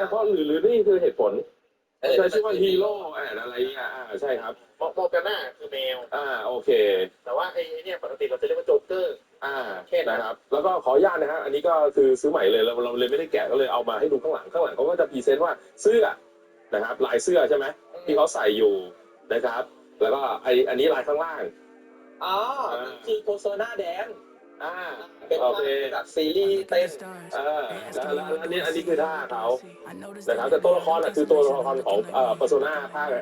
เพราะหรือนี่คือเหตุผลใช้ชื่อว่าฮีโร่อะไรใช่ครับโมกาน่าคือแมวโอเคแต่ว่าไอ้เนี่ยปกติเราจะเรียกว่าโจ๊กเกอร์แค่นะครับแล้วก็ขออนุญาตนะฮะอันนี้ก็คือซื้อใหม่เลยเราเลยไม่ได้แกะก็เลยเอามาให้ดูข้างหลังเขาก็จะพรีเซนต์ว่าเสื้อนะครับลายเสื้อใช่ไหมที่เขาใส่อยู่นะครับแล้วก็อันนี้ลายข้างล่างคือโพโซนาแดนเป็นโอเคแบบซีรีส์เต้นแล้วอันนี้คือท่าเขานะครับแต่ตัวละครคือตัวละครของเปอร์โซนาภาค5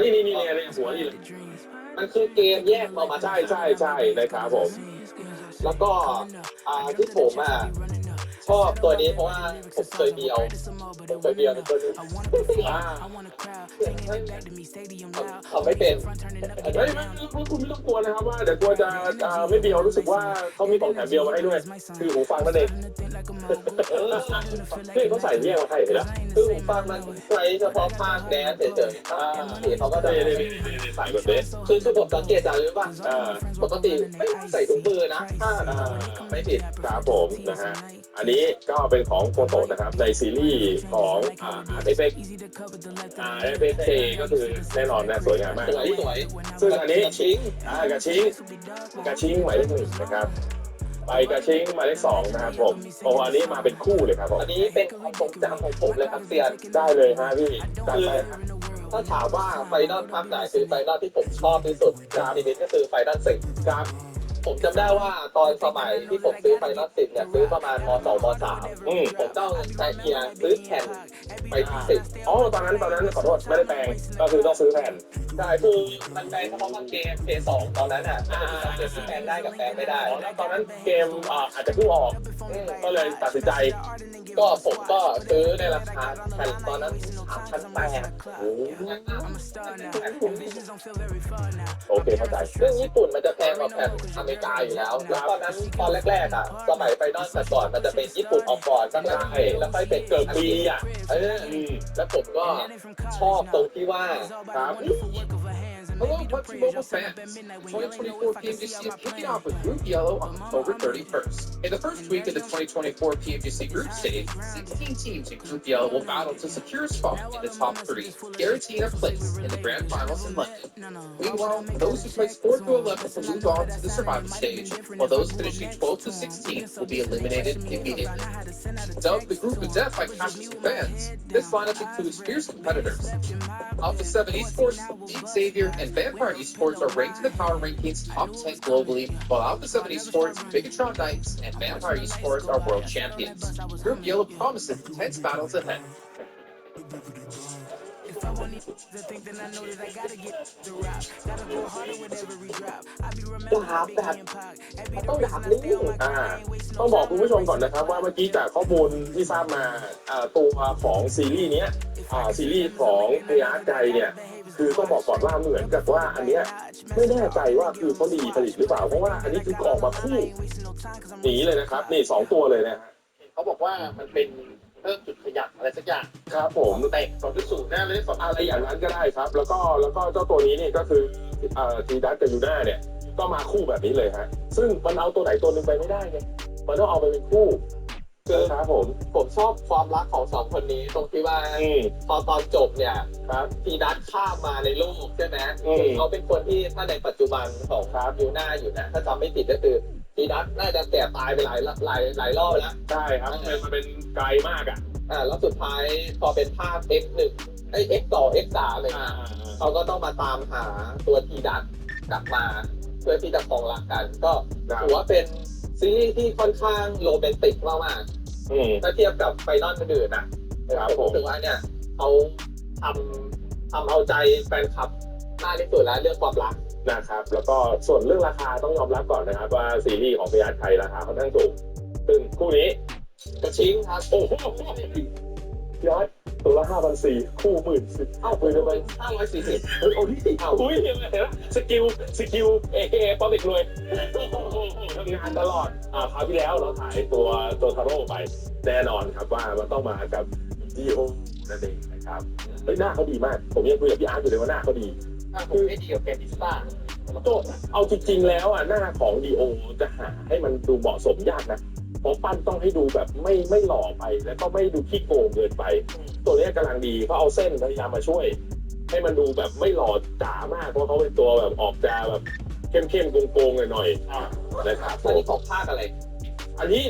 นี่หัวนี่เลยมันคือเกมแยกออกมาใช่นะครับผมแล้วก็ที่ผมชอบตัวนี้เพราะว่าผมเคยเบียวในตัวนี้เขาไม่เป็นไม่คุณไม่ต้องกลัวนะครับว่าเดี๋ยวกลัวจะไม่เบียวรู้สึกว่าเขามีของแถมเบียวมาให้ด้วยคือหูฟังนั่นเองเขาใส่เนี่ยมาให้เลยนะคือหูฟังมันใช้เฉพาะภาคแดนเฉยๆเขาก็จะใส่แบบนี้คือผมสังเกตจากรู้ป่ะปกติไม่ใส่ถุงมือนะถ้าไม่ผิดครับผมนะฮะอันนี้ก็เป็นของโฟโต้นะครับในซีรีส์ของRFXก็คือแน่นอนนะสวยงามมากสวยซึ่งอันนี้กระชิงหมายเลข 1นะครับไปกระชิงหมายเลข 2นะครับผมอันนี้มาเป็นคู่เลยครับผมอันนี้เป็นของจำของผมเลยครับเซียนได้เลยฮะพี่ได้ไปถ้าถามว่าไฟนอลภาคไหนคือไฟนอลที่ผมชอบที่สุดทีนี้ก็คือไฟนอล10ครับผมจำได้ว่าตอนสมัยที่ผมซื้อไฟนอล10เนี่ยซื้อประมาณม2ม3ผมต้องใจเกียร์ซื้อแผ่นไป10ตอนนั้นขอโทษไม่ได้แปลงก็คือต้องซื้อแผ่นใช่คือมันแปลงเฉพาะเกม P2 ตอนนั้นเกมที่แปลงได้กับแปลงไม่ได้ตอนนั้นเกมอาจจะเพิ่งออกก็เลยตัดสินใจก็ผมก็ซื้อในราคาแผ่นตอนนั้น3,800โอเคเข้าใจเรื่องญี่ปุ่นมันจะแพงกว่าแผ่นอเมริกาอยู่แล้วแล้วตอนนั้นตอนแรกสมัยไฟนอลแต่ก่อนมันจะเป็นญี่ปุ่นออกก่อนตั้งแต่แล้วค่อยเป็นเกิดปีแล้วผมก็ชอบตรงที่ว่าครับ Hello, PUBG Mobile fans! 2024 PMGC is kicking off with Group Yellow on October 31st. In the first week of the 2024 PMGC Group Stage, 16 teams in Group Yellow will battle to secure a spot in the top 3, guaranteeing a place in the Grand Finals in London. Meanwhile, those who place 4th to 11th will move on to the survival stage, while those finishing 12th to 16th will be eliminated immediately. Dubbed the Group of Death by casual fans, this lineup includes fierce competitors. Alpha 7 Esports, Deep Savior, and Vampire Esports are ranked in the Power Rankings top 10 globally, while Alpha 7 Esports, Bigatron Knights, and Vampire Esports are world champions. Group Yellow promises intense battles ahead. ต้องดาบนี่ต้องบอกคุณผู้ชมก่อนนะครับว่าเมื่อกี้จากข้อมูลที่ทราบมาตัวของซีรีส์นี้ซีรีส์ของพยาใจเนี่ยคือต้องบอกก่อนว่าเหมือนกับว่าอันเนี้ยไม่แน่ใจว่าคือเขาดีผลิตหรือเปล่าเพราะว่าอันนี้คือออกมาคู่หนีเลยนะครับนี่2ตัวเลยนะเขาบอกว่ามันเป็นเพิ่มจุดขยับอะไรสักอย่างครับผมเตะ2.0ได้เลยอะไรอย่างนั้นก็ได้ครับแล้วก็เจ้าตัวนี้นี่ก็คือทีดัสกับยูน่าเนี่ยก็มาคู่แบบนี้เลยฮะซึ่งมันเอาตัวไหนตัวหนึ่งไปไม่ได้ไงมันต้องเอาไปเป็นคู่ครับผมชอบความรักของ2คนนี้ตรงที่ว่าพอตอนจบเนี่ยครับทีดัสข้ามมาในโลกใช่ไหมเขาเป็นคนที่ถ้าในปัจจุบันของครับยูน่าอยู่นะถ้าจำไม่ผิดก็คือทีดัสน่าจะแก่ตายไปหลายรอบแล้วใช่ครับมันเป็นไกลมากแล้วสุดท้ายพอเป็นภาพ X1 X2 X3 เลยเขาก็ต้องมาตามหาตัวทีดัสกลับมาเพื่อที่จะครองรักกันก็ถือว่าเป็นซีรีส์ที่ค่อนข้างโรแมนติกมากๆถ้าเทียบกับไฟนอลอื่นๆนะผมรู้สึกว่าเนี่ยเขาทำเอาใจแฟนคลับมากที่สุดแล้วเรื่องความรักนะครับแล้วก็ส่วนเรื่องราคาต้องยอมรับก่อนนะครับว่าซีรีส์ของพยัคฆ์ไทยราคาค่อนข้างสูงซึ่งคู่นี้กระชิงครับโอ้โหย้อยตัวละ 5,400 คู่10,000คุยกันไป540โอ้ยอุ้ยเห็นไหมสกิลป๊อปอีกเลยทำงานตลอดคราวที่แล้วเราถ่ายตัวทาโร่ไปแน่นอนครับว่ามันต้องมากับดีโอนั่นเองนะครับหน้าเขาดีมากผมยังคุยกับพี่อาร์ตอยู่เลยว่าหน้าเขาดีคือให้ดีกับแกนิสต้าเอาจริงๆแล้วหน้าของดีโอจะหาให้มันดูเหมาะสมยากนะ เพราะปั้นต้องให้ดูแบบไม่หล่อไปแล้วก็ไม่ดูขี้โกงเกินไป ตัวนี้กำลังดีเขาเอาเส้นพยายามมาช่วย ให้มันดูแบบไม่หล่อจ๋ามากเพราะเขาเป็นตัวแบบออกจะแบบเข้มๆโกงๆหน่อยๆนะครับ อันนี้ของภาคอะไร อันนี้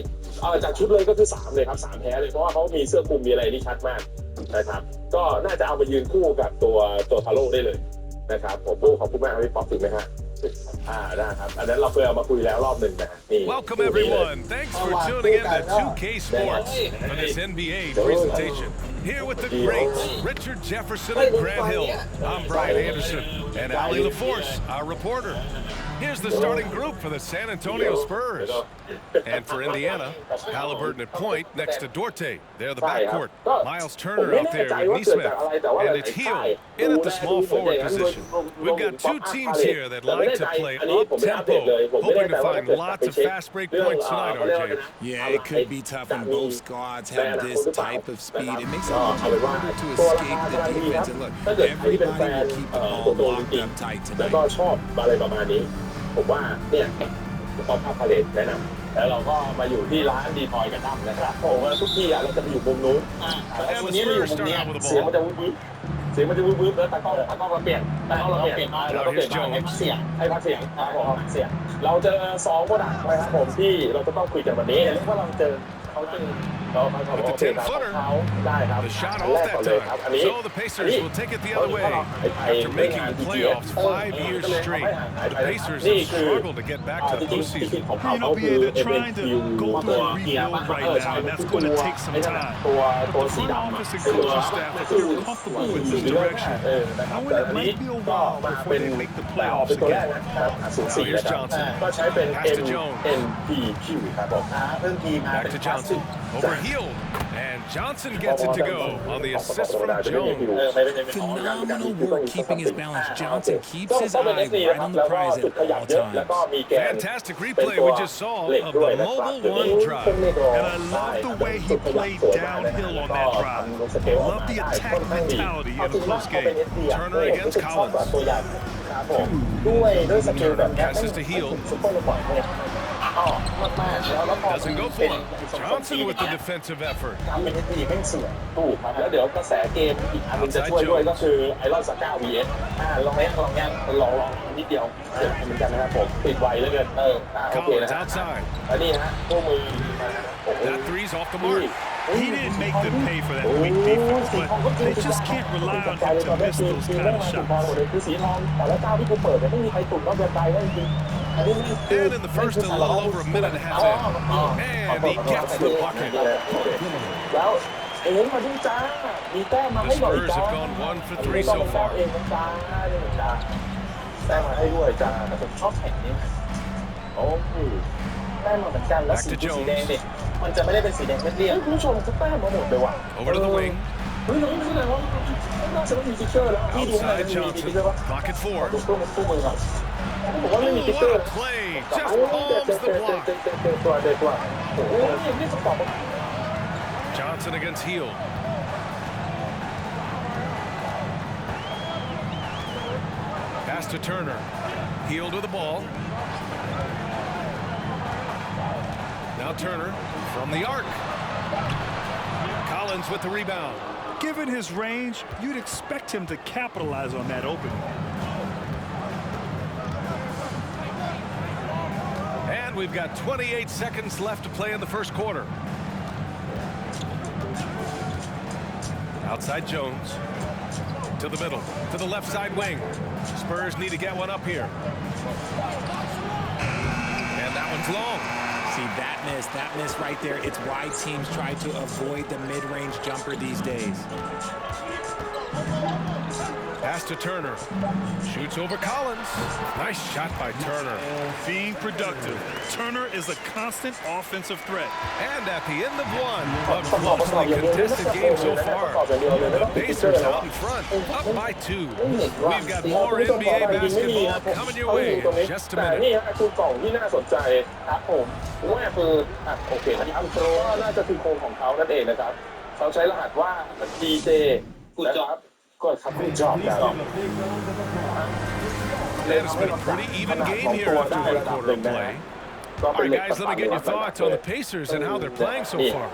จากชุดเลยก็คือ3เลยครับ3แท้เลยเพราะว่าเขามีเสื้อคลุมมีอะไรที่ชัดมากนะครับก็น่าจะเอามายืนคู่กับตัวทาโร่ได้เลยนะครับผมขอบคุณมากครับพี่ป๊อปถึงไหมฮะได้ครับอันนั้นเราเคยเอามาคุยแล้วรอบหนึ่งนะนี่ Welcome everyone. Thanks for tuning in to 2K Sports for this NBA presentation. Here with the greats, Richard Jefferson and Grant Hill. I'm Brian Anderson and Ali LaForce, our reporter. Here's the starting group for the San Antonio Spurs. And for Indiana, Halliburton at point next to Dorte. They're the backcourt. Miles Turner out there with Neesmith. And it's Hield in at the small forward position. We've got two teams here that like to play up-tempo, hoping to find lots of fast break points tonight, RJ. Yeah, it could be tough when both squads have this type of speed. It makes it a little harder to escape the defense. And look, everybody will keep the ball locked up tight แล้วก็ tonight. ชอบอะไรประมาณนี้ผมว่าเนี่ยเขาภาพพาเลทแนะนำแล้วเราก็มาอยู่ที่ร้านดีทอยกันดั้มนะครับผมว่าทุกที่เราจะไปอยู่มุมนู้นแต่วันนี้เราอยู่มุมนี้เสียงมันจะวุ้บเสียงมันจะวุ้บแล้วตากล้องเราเปลี่ยนเราก็เปลี่ยนให้เสียงครับผมเสียงเราเจอ2โปรดักต์นะครับผมที่เราจะต้องคุยกันวันนี้เรียกว่าเราเจอเขาเจอเรามาขอ With the 10-footer, ได้ครับ the shot แร off กก่อน that เลยครับอัน time. นี้ So the Pacers will take it the other way. After making the playoffs 5 years straight, the Pacers have struggled to get back to the postseason. You know, BA, they're trying to go through a rebuild right now, and that's going to take some time. ตัวสี Front ดำ office and coaching staff, I think they're comfortable with this direction. นะครับ Knowing แต่ it อันนี้ might be a ก็ while มา before เป็น they make the เป็น playoffs ตัวแรก again. นะครับ04นะครับก็ใช้เป็น NPQ ครับผมเพิ่มทีมา Back to Johnson. Over Hield. And Johnson gets it to go on the assist from Jones. Phenomenal work keeping his balance. Johnson keeps his eye right on the prize at all times. Fantastic replay we just saw of the mobile one drive. And I love the way he played downhill on that drive. Love the attack mentality in a close game. Turner against Collins. ด้วยสกิลแบบนี้ Passes to Hield. ซุปเปอร์ระเบิดเนี่ยมากๆแล้วพอ Doesn't go for it. Johnson with the defensive effort. ทำเป็นทีแม่งเสือถูกครับแล้วเดี๋ยวกระแสเกมอีกอันนึงจะช่วยด้วยก็คือไอรอนสก้า vs ลองนิดเดียวเหมือนกันนะครับผมปิดไวเหลือเกินโอเคนะ Collins outside. แล้วนี่ฮะพวกมือโอ้โห That three's off the mark. He didn't make them pay for that weak defense, but they just can't rely on him to miss those kind of shots. คือสีทองแต่ละเจ้าที่กูเปิดเนี่ยไม่มีใครตุ่นนอกเกินไปได้จริง And in the first, a little over a minute and a half in. And he gets the bucket. แล้วเอ็นมาดูจ้ามีแต้มมาให้หน่อย The Spurs จ้า have gone 1 for 3 so far. เองจ้าแต้มมาให้ด้วยจ้าแต่ผมชอบแข่งนี้โอ้โหแต้มมาเหมือนกันแล้วสีแดงเนี่ยมันจะไม่ได้เป็นสีแดงเรียบคุณผู้ชมจะแต้มมาหมดเลยว่ะ Over to the wing. เฮ้ยเราไม่รู้เลยว่าน่าจะไม่มีฟิกเกอร์แล้วที่ดูอะไร Outside มีฟิก Johnson. เกอร์ป่ะ Pocket ดู four. ตู้มือก่อนผมว่าไม่มีฟิกเกอ What ร์ a play. Just palms the block. ตัวโอ้โหนี่สปอร์ต Johnson against Hield. Pass to Turner. Hield with the ball. Now Turner from the arc. Collins with the rebound. Given his range, you'd expect him to capitalize on that opening. And we've got 28 seconds left to play in the first quarter. Outside Jones. To the middle. To the left side wing. Spurs need to get one up here. And that one's long. See, that miss right there. It's why teams try to avoid the mid-range jumper these days. Pass to Turner. Shoots over Collins. Nice shot by Turner. Being productive, Turner is a constant offensive threat. And at the end of one, a closely contested game so far. The Pacers out in front, up by 2. We've got more NBA basketball coming your way in just a แต่ minute. นี่ฮะคือกล่องที่น่าสนใจครับผมว่าคือโอเคอันนี้อัลโตรน่าจะคือโครงของเขานั่นเองนะครับเขาใช้รหัสว่า DJ นะครับก็ครับคุณจอบครับ And it's been a pretty even game here after one quarter of play. ก็ All เป็น right, เหล็ก guys, let me get your thoughts on the Pacers and how they're playing so far.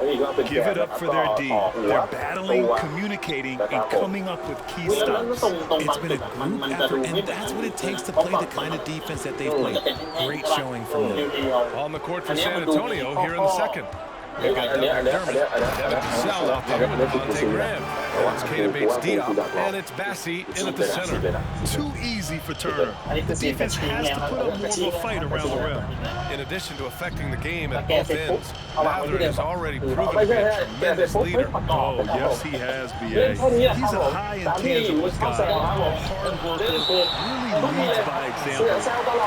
Give it up for their D. They're battling, communicating, and coming up with key แล้ว stops. ตรง It's บาง been จุด a มัน group จะดู effort, ไม่ and that's what it takes to play the kind of defense that they play. Great showing from them. On the court for San Antonio here in the second. They've got Devin Vassell out there with Devontae Graham. Now it's Keita Bates-Diop, and it's Bassey in at the center. Too easy for Turner. The defense has to put up more of a fight around the rim. In addition to affecting the game at both ends, Mather has already proven to be a tremendous leader. Oh, yes, he has, BA. He's a high intangibles guy. Hard worker, really leads by example.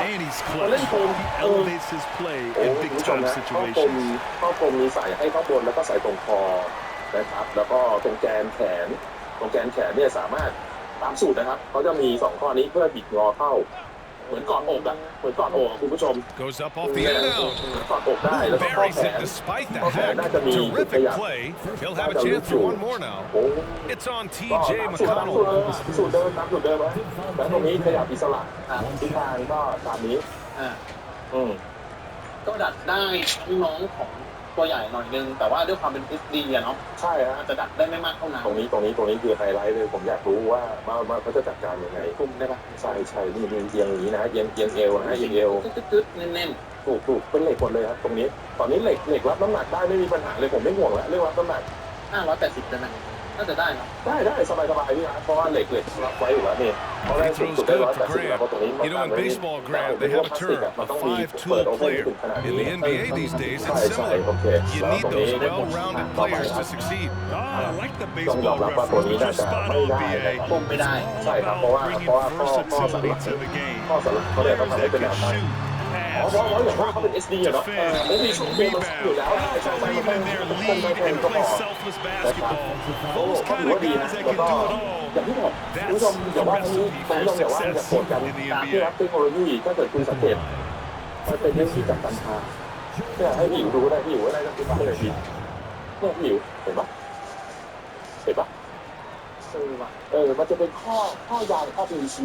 And he's clutch. He elevates his play in คุณผู้ชม big-time นะ situations. ข้อกลมมีใส่ให้ข้างบนแล้วก็ใส่ตรงคอนะครับแล้วก็ตรงแกนแขนเนี่ยสามารถตามสูตรนะครับเขาจะมี2ข้อนี้เพื่อบิดงอเข้าเหมือนกอดอกคุณผู้ชม Goes up off the end now. กอดอกได้แล้วก็ข้อ Buries แข it น despite the ข้อแขน hack. น่าจะมี Terrific play. He'll have a chance for one more now. โอ้ It's on ก็ TJ ตามสูตร McConnell. สูตรเดิมตามสูตรเดิมนะแล้วตรงนี้ขยับอิสระทิศทางก็ตามนี้ อ่า อืม ก็ดัดได้น้องของตัวใหญ่หน่อยนึง แต่ว่าด้วยความเป็น SD อะเนาะ ใช่ฮะ อาจจะดัดได้ไม่มากเท่านั้น ตรงนี้คือไฮไลท์เลยผมอยากรู้ว่าเขาจะจัดการยังไง คุมได้ปะ ใช่นี่เอียงอย่างนี้นะเอียงเอวนะเอียงเอว ตึ๊ดๆแน่น ถูกเป็นเหล็กหมดเลยครับตรงนี้ตอนนี้เหล็กรับน้ำหนักได้ไม่มีปัญหาเลยผมไม่ห่วงแล้วเรื่องรับน้ำหนัก ๆ580ได้ไหมน่าจะได้เนาะ ได้สบายพี่นะเพราะว่าเหล็กรับไว้อยู่แล้วนี่เพราะแรก He สุ throws ดได้ good for 180แล้วก็ตรงนี้ Graham. You know, in baseball, Graham, they have a term, a five-tool player. In the NBA these days, ใช่ it's ใช่ similar. โอเค You แล้ว need ตรงนี้ those well-rounded players to succeed. Ah, I like the ต้องยอม baseball รับว่าตัว reference. นี้ You're น่าจะ spot ไม่ on, ได้ BA. คุมไม่ได้ ใช่ครับเพราะว่า Bringing ข้อสลั versatility บ to the game. ข้อสลับเขาเนี่ยต้องทำให้ Players เป็น that แนว can ตั้ง shoot, เพราะ pass, อย่างว่าเขาเป็น SD อะเนาะ defend, ไม่มีช่วงเกมมันอยู่แล้ว rebound. ใช่ Or even in their league and play selfless basketball. Those kind of guys that can do it อย่าง all. ที่บอกคุณผู้ชมอย่าว่านี้คุณผู้ชมอย่าว่าอย่าโกรธกันการที่รับเทคโนโลยีถ้าเกิดคุณสังเกตมันเป็นเรื่องที่จับตันทาเนี่ยให้พี่อิ๋วดูได้พี่อิ๋วได้ก็คือฟังเลยพี่เนี่ยพี่อิ๋วเห็นปะมันจะเป็นข้อยางข้อ PVC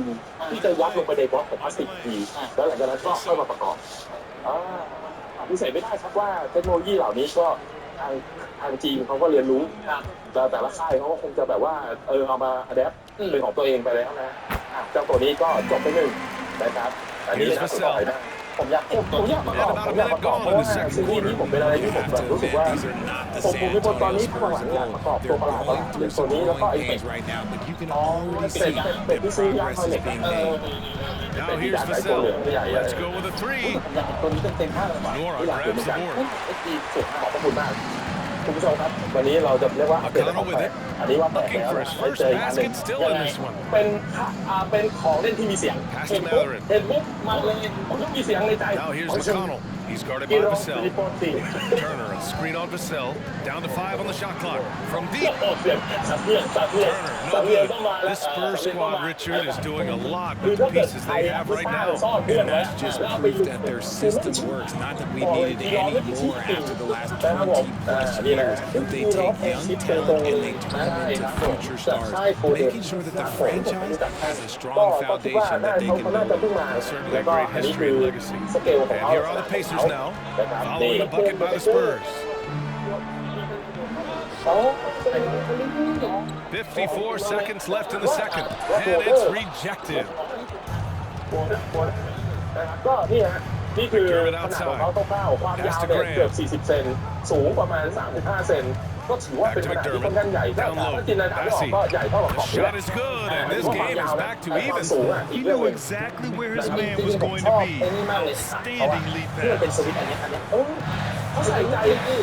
ที่จะยัดลงไปในบล็อกของพลาสติกทีแล้วหลังจากนั้นก็ค่อยมาประกอบพิเศษไม่ได้ครับว่าเทคโนโลยีเหล่านี้ก็ทางจีนเขาก็เรียนรู้แต่ละค่ายเขาก็คงจะแบบว่าเอามาอัดแอปเป็นของตัวเองไปแล้วนะเจ้าตัวนี้ก็จบไปหนึ่งนะครับอันนี้น่าสนใจนะผมอยากประกอบเพราะว่าซีรีส์นี้ผมเป็นอะไรที่ผมแบบรู้สึกว่าผมเป็นคนตอนนี้ข้างหลังอยากประกอบตัวประหลาดอย่างตัวนี้แล้วก็ไอ้เป็ด right now, but you can already see เป็ด the ที่ซื้อยาง progress เหล็ is ก being made. Now here's Vassell. Let's go with a three. อยากเห็นตัวนี้เต็มๆ5เลยว่ะ Nora อยากเป็นเหมื grabs อน the กัน board. SD สุดขอบคุณมากคุณผู้ชมครับวันนี้เราจะเรียกว่าอัปเดตของแปลกอันนี้ว่าแปลก Looking แล้ว for นะ his ไม่ first เจออีกอันหนึ่ง basket still in this one. เป็นของเล่นที่มีเสียง Pass เห็ to นปุ๊บ Mathurin. เห็นปุ๊บมาเลยผมต้องมีเสียงในใจ Now here's McConnell. He's guarded กิ by โล Vassell. ริโปติ Turner, a screen on Vassell. Down to 5 on the shot clock. From โอ้ deep. โหเสียงสะเทือน Turner, สะ no เทือน good. ต้องมาแล้ว This Spurs squad, Richard, is doing a lot คือ with ถ้า the เกิด pieces ใคร they เอา have ผู้ right ชาย now. ซ่อนเพื่อน And ไว้ that's just proof that their system works. Not that we needed any more after the last นะครับผม 20 plus นี่นะ years. But they take young talent and they turn them into future stars, making sure that the franchise has a strong foundation that they can build. Certainly a great history and legacy. สเกลของ And เขา here are the Pacers now, following the bucket by the Spurs. 54 seconds left in the second, and it's rejected. ก็นี่ฮะนี่คือขนาดของเขาคร่าวๆความยาวเนี่ยเกือบ40 เซนสูงประมาณ35 เซนก็ถือว่าเป็นขนาดที่ค่อนข้างใหญ่ถ้าจินตนาการไม่ออกก็ใหญ่เท่ากับขอบ The shot is good, and this game is back to even. สูงอ่ะ He knew exactly where his man was going to be. Outstanding lead เพื่อเป็น pass. สวิตช์อันนี้ เขาใส่ใจ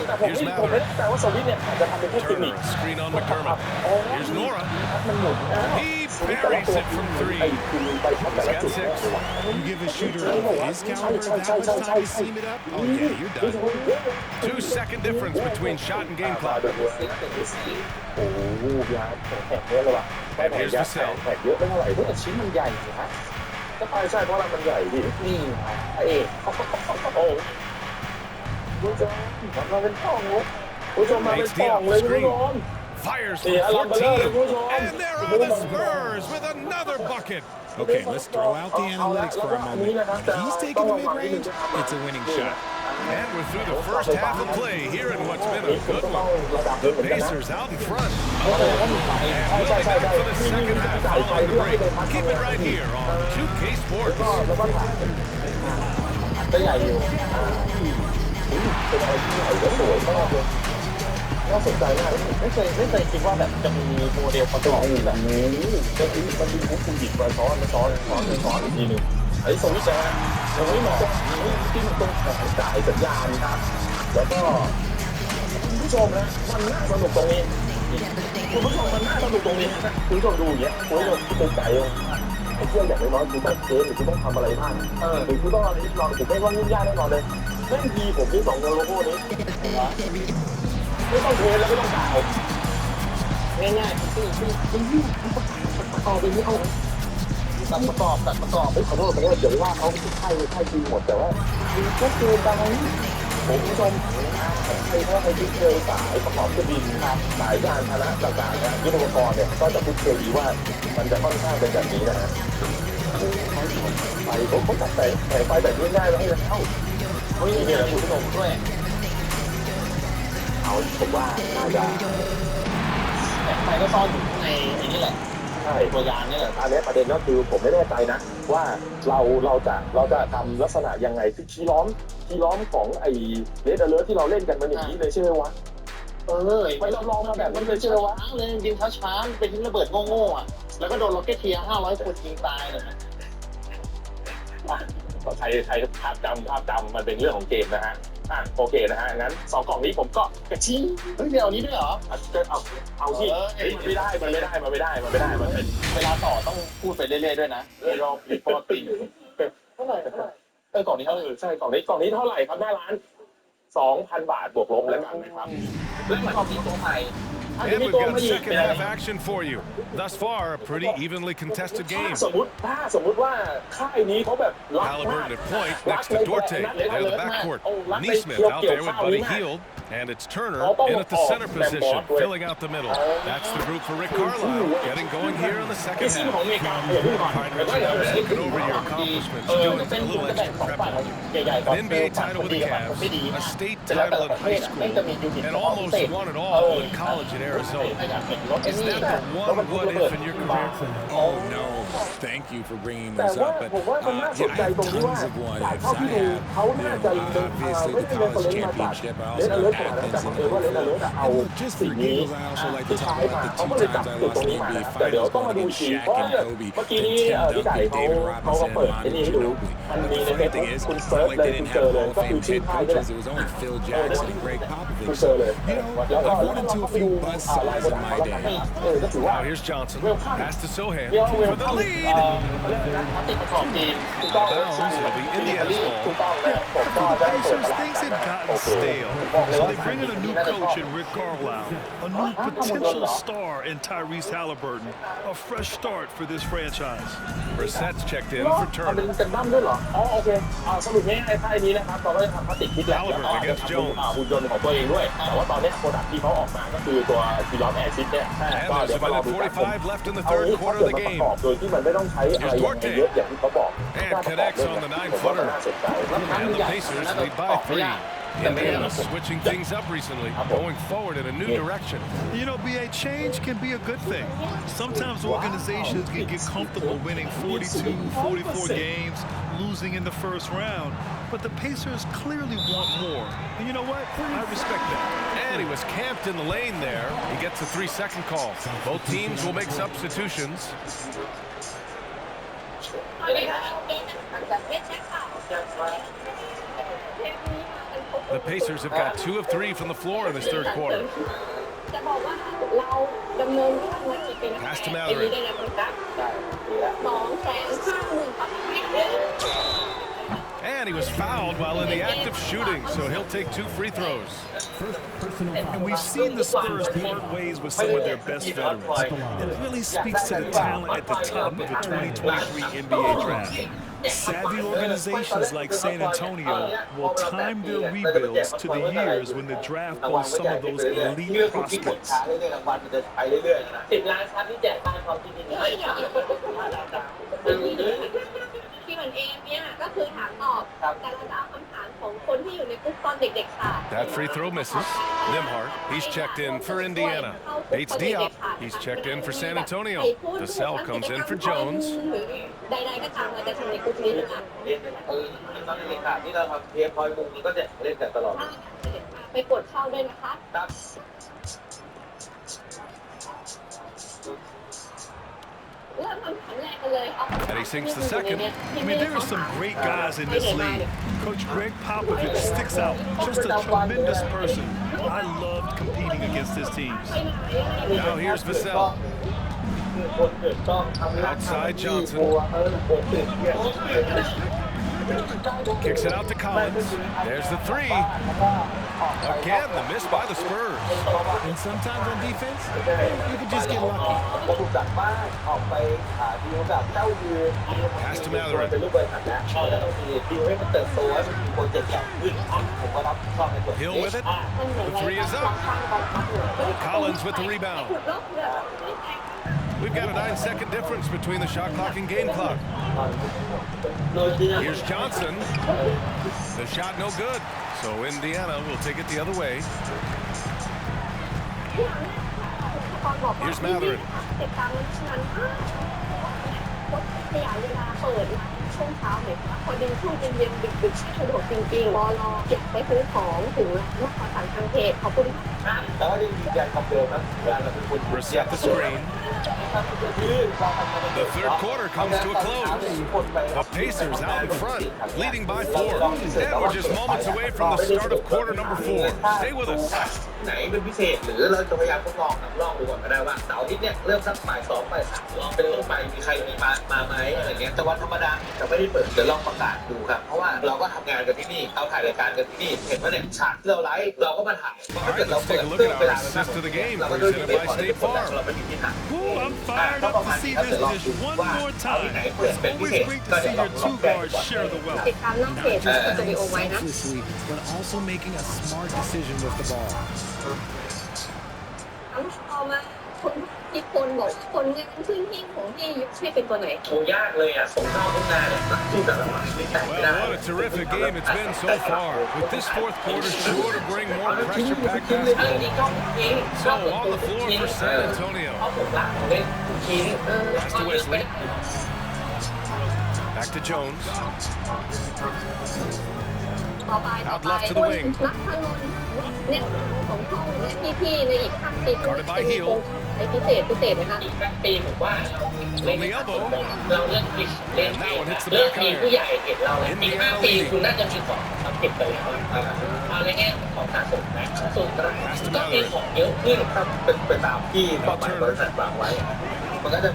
แต่ผมไม่แต่ว่าสวิตเนี่ยอาจจะทำเป็นแค่กิมมิค Turner, screen on McDermott. Here's Nora. มันหมุน He buries it from ไอ้ three. คือไปทำแต่ละจุด You give a shooter of his caliber that much time to seam it up? Oh yeah, you're done. 2-second difference between shot and game ปลา clock. เดือดโอ้โหยาแข็งเยอะเลยว่ะแข็งเยอะแข็งเยอะไม่เท่าไหร่ด้วย แต่ชิ้นมันใหญ่สิฮะ ก็ใช่เพราะมันใหญ่ดิ นี่พระเอก โอ้ผู้ชมมาเป็นป้องเลยผู้ชมมาเป็นป้องเลยผู้ชม Fires from เนี่ยอลัมเบลเลอร์เลยผู้ชม 14. And there are the Spurs with another bucket. Okay, let's throw out the analytics for a moment. If he's taking the mid-range, it's a winning shot. And we're through the first half of play here in what's been a good one. The Pacers out in front. And we'll be back for the second half following the break. Keep it right here on 2K Sports. ก็ใหญ่อยู่เป็นอะไรที่ใหญ่และสวยมากเลยน่าสนใจมากไม่เคยคิดว่าแบบจะมีโมเดลประกอบที่แบบนี้ก็คือมันมีผู้คุมหยิบมาซ้อนอีกทีนึงไอ้สวิตช์นะฮะตรงนี้มันจะที่มันตรงจ่ายสัญญาณครับแล้วก็คุณผู้ชมนะมันน่าสนุกตรงนี้คุณผู้ชมมันน่าสนุกตรงนี้นะคุณผู้ชมดูอย่างเงี้ยคุณผู้ชมตรงใจเพื่อนอย่างน้อยคุณต้องเทสหรือคุณต้องทำอะไรบ้างหรือคุณต้องอะไรที่นอนผมไม่ว่ายุ่งยากแน่นอนเลยแม่งดีผมที่2โลโก้นี้ไม่ต้องเทสแล้วไม่ต้องด่าง่ายๆคือประกอบไปนี่เอาตัดประกอบไม่ขอโทษเดี๋ยวว่าเขาใช่จริงหมดแต่ว่าคือก็เกินไปผมผู้ชมใครถ้าใครที่เคยสายประกอบเครื่องบินสายยานพาหนะต่างๆนะยุทโธปกรณ์เนี่ยก็จะพูดเคยดีว่ามันจะค่อนข้างเป็นแบบนี้นะฮะไฟผมจัดแต่ไฟแบบง่ายๆแล้วให้เข้าเนี่ยคุณผู้ชมด้วยเอาผมว่าน่าจะไฟก็ซ่อนอยู่ในนี่แหละใช่ ตัวยานนี่แหละ อันนี้ประเด็นก็คือผมไม่แน่ใจนะว่าเราจะทำลักษณะยังไงที่ชี้ล้อมของไอ้เรดอเลิร์ที่เราเล่นกันมันอย่างนี้เลยใช่ไหมวะไปลองมาแบบนั้นเลยใช่ไหมวะเลยยิงช้าๆเป็นทิ้งระเบิดโง่ๆอ่ะแล้วก็โดนล็อกเก็ตเทียร์500 คนยิงตายเลยนะก็ใช้ภาพจำมันเป็นเรื่องของเกมนะฮะโอเคนะฮะงั้น2กล่องนี้ผมก็กระชี้เดี๋ยวนี้ด้วยเหรอเอาที่มันไม่ได้มันเป็นเวลาต่อต้องพูดไปเรื่อยๆด้วยนะรอบรีพอร์ตติ้งเท่าไหร่กล่องนี้เท่าไหร่ใช่กล่องนี้เท่าไหร่ครับหน้าร้าน 2,000 บาทบวกลบแล้วกันนะครับแล้วมันมีตัวใหม่And we've got second half action for you. Thus far, a pretty evenly contested game. สมมุติว่าค่ายนี้เขาแบบรัก Halliburton at point next to Dorte. They're the backcourt. Neesmith out there with Buddy Hield. And it's Turner in at the center position, filling out the middle. That's the group for Rick Carlisle, getting going here in the second half. Looking over your accomplishments, doing a little extra prep. An NBA title with the Cavs, a state title in high school, and almost won it all in college in Arizona. Is that the one what-if in your career? Oh, no. Thank you for bringing this up. But I have tons of what-ifs. I have, obviously, the college championship. I also have Athens and Liverpool. And just for giggles, I also like to talk about the 2 times I lost the NBA Finals going against Shaq and Kobe, then Tim Duncan, David Robinson, and Manu Ginobili. But the funny thing is, I felt like they didn't have Hall of Fame head coaches. It was only Phil Jackson and Greg Popovich. So, I've run into a few buzzsaws in my day. Now here's Johnson. Pass to Sohan for the lead. Bounds will be in the end For the Pacers, things had gotten stale. So they bring in a new coach in Rick Carlisle, a new potential star in Tyrese Halliburton, a fresh start for this franchise. Brissett's checked in for Turner. โอเคสรุปง่ายๆค่ายนี้นะครับเราก็จะทำพลาสติกคิดแล้วก็จะทำหุ่นยนต์ของตัวเองด้วยแต่ว่าตอนนี้โปรดักต์ที่เขาออกมาก็คือตัวทีล็อตแอร์ชิดเนี่ยก็เดี๋ยวมารอดูกันเอาถ้าเกิดมาประกอบโดยที่มันไม่ต้องใช้อะไรเยอะอย่างที่เขาบอก And connects on the 9-footer. And the Pacers lead by 3. Indiana switching things up recently, going forward in a new direction. You know, BA, change can be a good thing. Sometimes organizations can get comfortable winning 42, 44 games, losing in the first round. But the Pacers clearly want more. And you know what? I respect that. And he was camped in the lane there. He gets a 3-second call. Both teams will make substitutions. The Pacers have got 2 of 3 from the floor in this third quarter. Pass to Mathurin. And he was fouled while in the act of shooting, so he'll take 2 free throws. And we've seen the Spurs part ways with some of their best veterans. It really speaks to the talent at the top of the 2023 NBA draft. Savvy organizations like San Antonio will time their rebuilds to the years when the draft pulls some of those elite prospects. ที่เหมือนเอมเนี่ยก็คือถามตอบแต่เราจะเอาคำถามของ คนที่อยู่ในกลุ่มตอนเด็กๆค่ะ That free throw misses. Nimhart, he's checked in for Indiana. Bates Diop, he's checked in for San Antonio. DeSalle comes in for Jones. ใดๆก็ตามเราจะทำในกลุ่มนี้นะคะ ตอนเด็กๆที่เราทำเทปคอยมุงนี้ก็จะเล่นกันตลอด ไปกดเข้าด้วยนะคะ ครับ เริ่มคำถามแรกกันเลย And he sinks the second. I mean, there are some great guys in this league. Coach Greg Popovich sticks out. Just a tremendous person. I loved competing against his teams. Now here's Vassell. Outside Johnson. Kicks it out to Collins. There's the three. Again, the miss by the Spurs. And sometimes on defense, you can just get lucky. Pass to Mathurin. Hill with it. The three is up. Collins with the rebound. We've got a 9-second difference between the shot clock and game clock. Here's Johnson. The shot no good. So Indiana will take it the other way. Here's Mathurin. ขยายเวลาเปิดช่วงเช้าเลยพอดีช่วงเย็นๆดึกๆสะดวกจริงๆรออยากไปซื้อของถึงมาขอสั่งทางเพจขอบคุณค่ะ Reset the screen. The third quarter comes to a close. The Pacers out in front, leading by 4. And we're just moments away from the start of quarter number 4. Stay with us. ไหนเป็นพิเศษหรือเราจะพยายามทดลองลองดูก่อนก็ได้ว่าเสาร์อาทิตย์เนี่ยเริ่มสักบ่าย 2 บ่าย 3ลองเป็นต้นไปมีใครมีมาไหมอะไรเงี้ยแต่วันธรรมดาจะไม่ได้เปิดเดี๋ยวลองประกาศดูครับเพราะว่าเราก็ทำงานกันที่นี่เราถ่ายรายการกันที่นี่เห็นว่าเนี่ยฉากที่เราไลฟ์เราก็มาถ่ายถ้าเกิดเราเปิดเรื่องเวลาเราก็ด้วยไปก่อนที่คนเราไม่มีที่ถ่าย Ooh, I'm fired up to see this dish one more time. It's always great to see your two guards share the wealth. ติดตามหน้าเพจสตูดิโอไว้นะ Selflessly, but also making a smart decision with the ball. ทั้งพอมาคนที่คนบอกคนงานพื้นที่ของที่ยกให้เป็นตัวไหน โหยากเลยอ่ะส่งเข้าทุกงานเนี่ยสู้แต่ละหมายไม่แต่งไม่ได้ Well, what a terrific game it's been so far. With this fourth quarter sure to bring more pressure-packed basketball. So on the floor for San Antonio. Pass to Wesley. Back to Jones. ต่อไปนักพันนนเนี่ยของห้องและพี่ๆในอีก5 ปีจะมีโครงการพิเศษนะคะ อีกปีผมว่าเราเลือกผิดเล่น And that one hits the เลือก back มี iron. ผู้ใหญ่เห็นเราเลยอีก5 ปีคุณน่าจะมีของทำเก็บไปแล้วเอาในแง่ของสะสมนะสะสมก็มีของเยอะขึ้นครับเป็นตามที่เป้าหมายบริษัทวางไว้มันก็จะ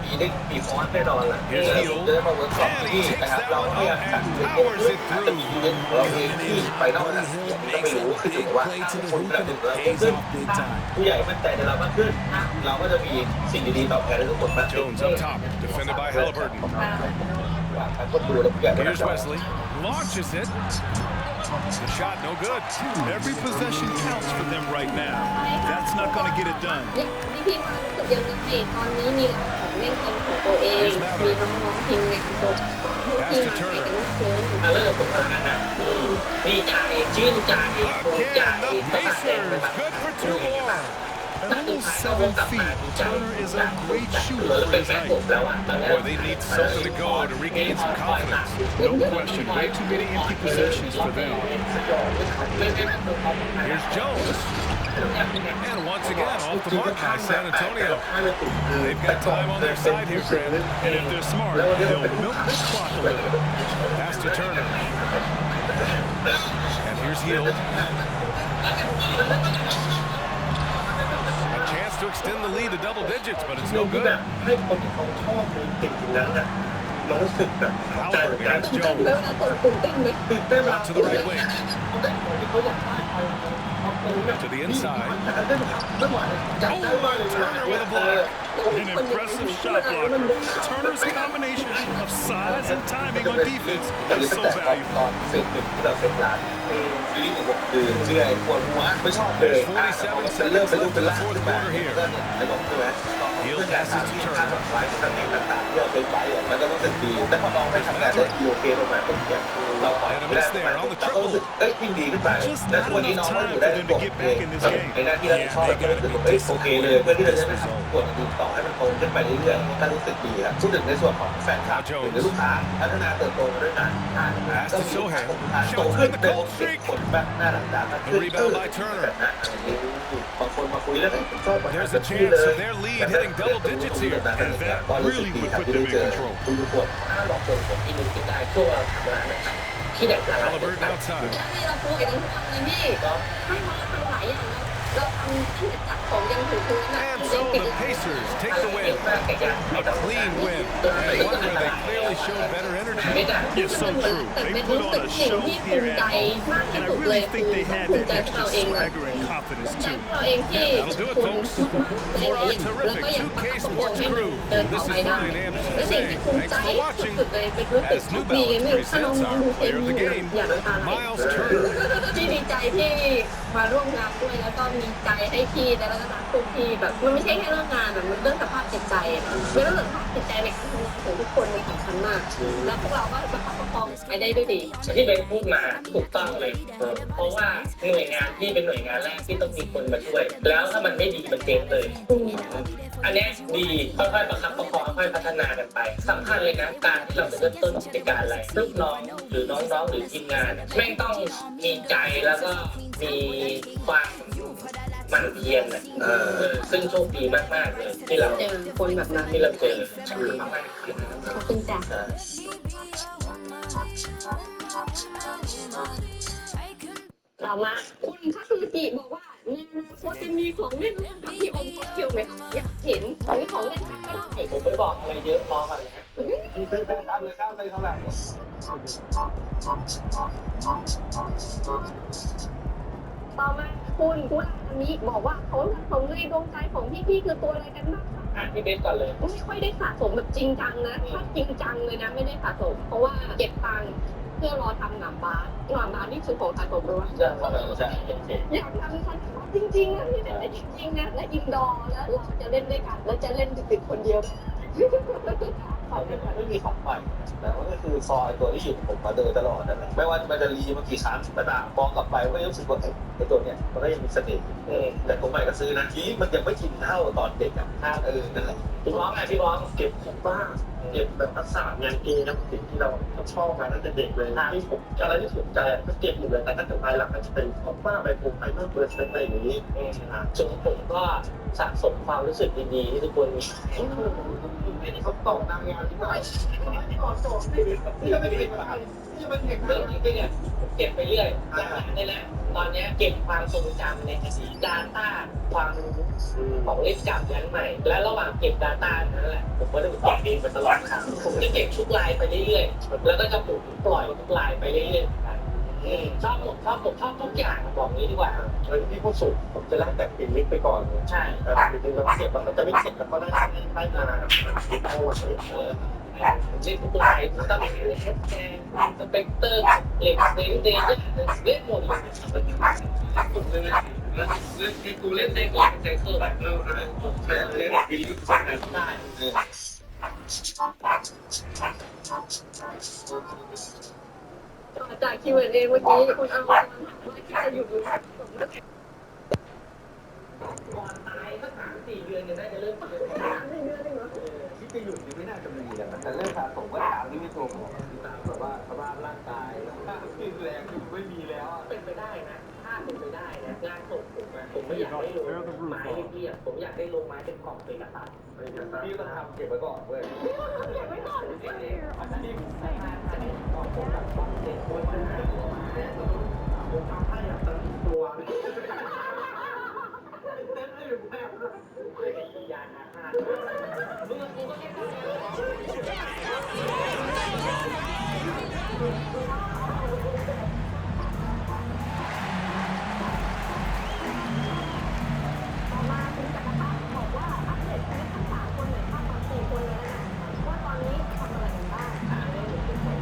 มีฟอนต์แน่นอนแหละจะได้มาเวิร์กช็อปที่นะครับเราเนี่ยจะมีเรื่องเราเองที่ไปนอกนั้นก็ไม่รู้คือถือว่าคนแบบหนึ่งเราขึ้นผู้ใหญ่มั่นใจในเรามากขึ้นเราก็จะมีสิ่งดีๆตอบแทนทุกคนมากขึ้น Jones up top, defended by Halliburton. คนดูแล้วผู้ใหญ่ Here's Wesley. Launches it. The shot no good. Every possession counts for them right now. That's not going to get it done. พี่มารู้สึกยังไงตอนนี้มีของเล่นเป็นของตัวเองมีน้องๆทีมงานตัวที่มาให้กันซื้อ เริ่มตรงนั้นนะดีใจชื่นใจภูมิใจ Again, the Pacers. Good for 2 more. At almost 7 feet, Turner is a great shooter เรา for เป็น his แฟน height. ผมแล้วอ่ะ Boy, they need something to go to regain some confidence. No question, way too many empty possessions for them. Here's Jones. And once again, off the mark by San Antonio. They've got time on their side here, Brandon. And if they're smart, they'll milk the clock a little. Pass to Turner. And here's Hield. A chance to extend the lead to double digits, but it's no good. ให้คนที่เขาชอบเก่งจริงนั้นนะเรารู้สึกแบบใจเหมือนกัน ตื่นเต้นไหมเวลาตื่นเต้นไหม ตื่นเต้น Out to the right wing. เขาได้คนที่เขาอยากได้ไป To the inside. จังหวะจับได้มากเลย Turner with a block. An impressive shot blocker. Turner's combination of size and timing on defense is so valuable. เราเสร็จร้านซีรีส์6 เดือนเชื่อไอ้ปวดหัวไม่ชอบเลยเริ่มเป็นลูกเป็นล่างขึ้นมาไอ้บอกใช่ไหม He'll เพื่อการ pass ทำ it ที่ to คาดหวังไว้ตำแหน่งต่างๆที่เราเป็นไว้มันก็รู้สึกดีแต่พอลองไปทำงานได้ดีโอเคลงมาเป็นอย่างเราปล่อยไม่ได้มาเราก็รู้สึกยิ่งดีขึ้นไปและทุกวันนี้น้องก็อยู่ได้ปกติในหน้าที่รับผิดชอบก็รู้สึกโอเคเลยเพื่อที่เราจะได้ทำกดดูต่อให้มันโตขึ้นไปเรื่อยๆก็รู้สึกดีครับพูดถึงในส่วนของแฟนคลับหรือลูกค้าพัฒนาเติบโตมาด้วยกันก็มีโตขึ้นเป็นผลแบบน่ารักมากขึ้นแบบนั้นบางคนมาคุยแล้วชอบ There's a chance of their lead hitting double digits here. And that really would put them in control. ถ้าบอกคนผมที่นึงคิดได้ช่วงเราทำงานนะครับที่แบบเรา Halliburton outside. ที่เราคุยกันทุกวันเลยพี่ให้มาทำหลายอย่างนะเราทำตั้งแต่จัดของยังถึงพื้นนะ And so the Pacers take the win. A clean win. And one where they clearly showed better energy. It's so true. They put on a show here at home, and I really think they had that extra swagger and confidence too. เราเองที่ That'll do it, folks. For our terrific 2K Sports crew, this is Ryan Anderson และสิ่ง saying ที่ภูมิ thanks ใจ for watching. สุดเลยเป็นรู้สึก As โช New คดี Balance ไม่รู้ถ้าน้อง presents ๆดู our เต็ม player of the ที่ game, อย่าน้ำตาไหล Miles Turner. ที่ดีใจที่มาร่วมงานด้วยแล้วก็มีใจให้พี่แล้วก็รักทุกพี่แบบมันไม่ใช่แค่เรื่องงานแบบมันเรื่องสภาพจิตใจเรื่องสภาพจิตใจในการทำงานของทุกคนมันสำคัญมากแล้วพวกเราก็ประคับประคองไปได้ด้วยดี ที่เบนพูดมาถูกต้องเลยเพราะว่าหน่วยงานที่เป็นหน่วยงานแรกที่ต้องมีคนมาช่วย แล้วถ้ามันไม่ดีมันเจ๊งเลย อันนี้ดีค่อยๆประคับประคองค่อยๆพัฒนากันไปสำคัญเลยนะการที่เราจะเริ่มต้นกิจการอะไรลูกน้องหรือน้องๆหรือทีมงานแม่งต้องมีใจแล้วก็มีความหมั่นเพียรนะซึ่งโชคดีมากๆเลยที่เรา เจอคนแบบนั้น ที่เราเจอมากๆ ขอบคุณจ้ะต่อมาคุณทัศนกิบอกว่าในอนาคตจะมีของเล่นร่วมกับพี่อมก็เกี่ยวไหมอยากเห็นหรือของเล่นก็ได้ ผมไม่บอกอะไรเยอะพอกันเลย เป็นตามเลยข้าวไปเท่าไหร่ ต่อมาคุณอันนี้บอกว่าของในดวงใจของพี่คือตัวอะไรกันบ้างคะ พี่เบสก่อนเลย ไม่ค่อยได้สะสมแบบจริงจังนะถ้าจริงจังเลยนะไม่ได้สะสมเพราะว่าเก็บตังค์เพื่อรอทำหนามบาสนี่คือของสะสมด้วย ใช่ใช่ อยากทำทันจริงๆนะพี่แต่จริงๆนะและอินดอร์แล้วเราจะเล่นด้วยกันแล้วจะเล่นติดคนเดียว เขาไม่มีของใหม่แต่ว่าก็คือซอยตัวที่อยู่ผมมาเดินตลอดนั่นแหละไม่ว่ามันจะรีมากี่ครั้งก็ตามมองกลับไปก็รู้สึกว่าไอ้ตัวเนี้ยมันก็ยังมีเสน่ห์แต่ผมใหม่ก็ซื้อนะที่มันยังไม่กินเท่าตอนเด็กอ่ะนั่นแหละ พี่ร้องไงพี่ร้อง เก็บของบ้างเก็บแบบทักษะงานเกมนะสิ่งที่เราชอบมาตั้งแต่เด็กเลยที่ผมอะไรที่สนใจก็เก็บอยู่เลยแต่ถ้าจะไปหลักก็จะเป็นของบ้าไปผมไปเมื่อเปิดอะไรอย่างนี้ ส่วนผมก็สะสมความรู้สึกดีๆที่ทุกคนมี เขาตกนางงามที่ไหนที่ก่อนโตที่ไม่ได้เป็นอะไรที่มันเห็น เรื่องนี้เนี่ยเก็บไปเรื่อยนี่แหละตอนนี้เก็บความทรงจำในอดีต Data ความรู้ของเล่นจับยันใหม่ และระหว่างเก็บ Data นั่นแหละผมก็จะเก็บเองไปตลอดครับผมจะเก็บทุกลายไปเรื่อยๆแล้วก็จะปล่อยทุกลายไปเรื่อยๆชอบทุกอย่างบอกนี้ดีกว่า แล้วที่พูดสุดผมจะไล่แต่ปินลิกไปก่อน ใช่ จริงๆเราเก็บมันจะไม่เก็บแล้วก็ได้งานเอาไว้ เล่นทุกลายตั้งแต่เอสแกนสเปกเตอร์เหล็กเล่นหมดเลยกูเล่นได้ก่อนใจเซอร์แบบเล่นบิลลี่สั่งได้จาก Q&A เมื่อกี้คุณเอาว่าจะอยู่ดู ก่อนตายสัก3-4 เดือนเนี่ยน่าจะเริ่มเจอ ที่จะอยู่นี่ไม่น่าจะมีแล้วแต่เรื่องสะสมก็ตามที่ไม่ตัวผมตามแบบว่าสภาพร่างกายขึ้นแรงคือไม่มีแล้ว เป็นไปได้นะถ้าเป็นไปได้นะงานส่งผมไม่อยากได้ลงไม้เรียบผมอยากได้ลงไม้เป็นกล่องเป็นกระตัน พี่ก็ทำเก็บไว้ก่อนเว้ย ผมทำให้อย่างเต็มตัว ต่อมาคุณจักรพัฒน์บอกว่าอัปเดตชีวิตทั้ง3คนหน่อยค่ะตอน4 คนเลยนะว่าตอนนี้ทำอะไรกันบ้างทุกคน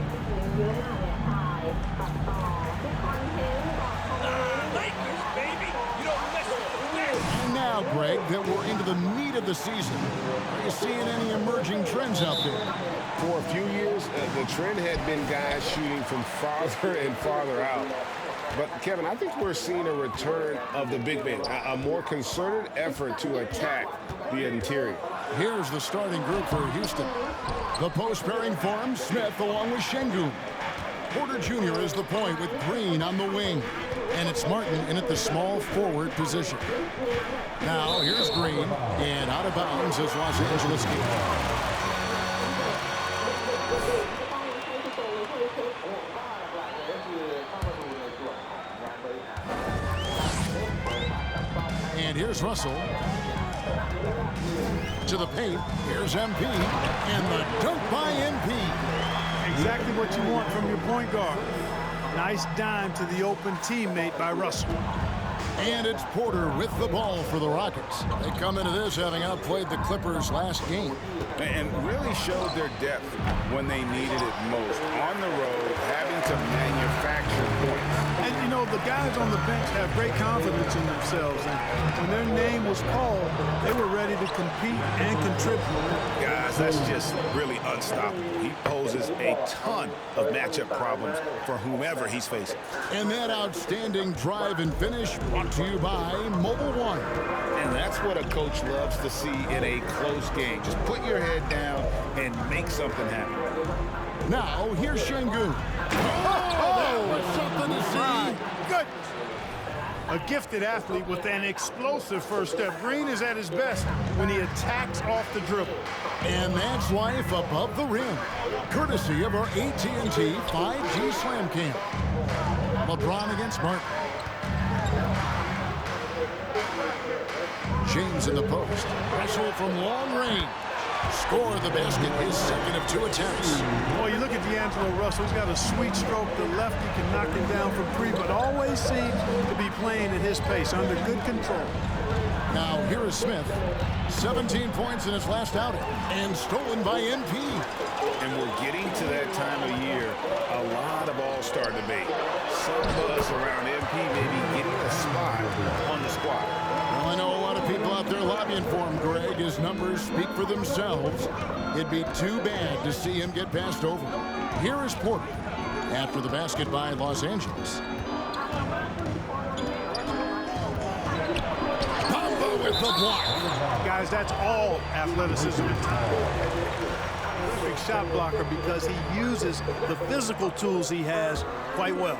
เยอะมากเลยถ่ายตัดต่อทุกคอนเทนต์บอกคอมเมนต์ And now, Greg, that we're the season. Are you seeing any emerging trends out there? For a few years, the trend had been guys shooting from farther and farther out. But, Kevin, I think we're seeing a return of the big man, a more concerted effort to attack the interior. Here's the starting group for Houston. The post pairing forms Smith along with Şengün. Porter Jr. is the point with Green on the wing. And it's Martin in at the small forward position. Now, here's Green, and out of bounds is Los Angeles Kings. And here's Russell. To the paint. Here's MP. And the dunk by MP. Exactly what you want from your point guard. Nice dime to the open teammate by Russell. And it's Porter with the ball for the Rockets. They come into this having outplayed the Clippers last game. And really showed their depth when they needed it most. On the road, having to manufacture points. And, you know, the guys on the bench have great confidence in themselves. And when their name was called, they were ready to compete and contribute. Guys, that's just really unstoppable. He poses a ton of matchup problems for whomever he's facing. And that outstanding drive and finish brought to you by Mobile One. And that's what a coach loves to see in a close game. Just put your head down and make something happen. Now, here's Şengün. Oh, something to see. Good. A gifted athlete with an explosive first step. Green is at his best when he attacks off the dribble. And that's life above the rim. Courtesy of our AT&T 5G Slam Cam. LeBron against Martin. James in the post. Russell from long range. Score the basket, his second of 2 attempts. Boy, you look at D'Angelo Russell. He's got a sweet stroke. The lefty can knock him down from 3, but always seems to be playing at his pace, under good control. Now, here is Smith. 17 points in his last outing. And stolen by MP. And we're getting to that time of year, a lot of all-star debate. Some buzz around MP maybe getting a spot on the squad. Well, I know a lot of people out there lobbying for him, Greg. His numbers speak for themselves. It'd be too bad to see him get passed over. Here is Porter after the basket by Los Angeles. Bamba with the block. Guys, that's all athleticism and time. Big shot blocker because he uses the physical tools he has quite well.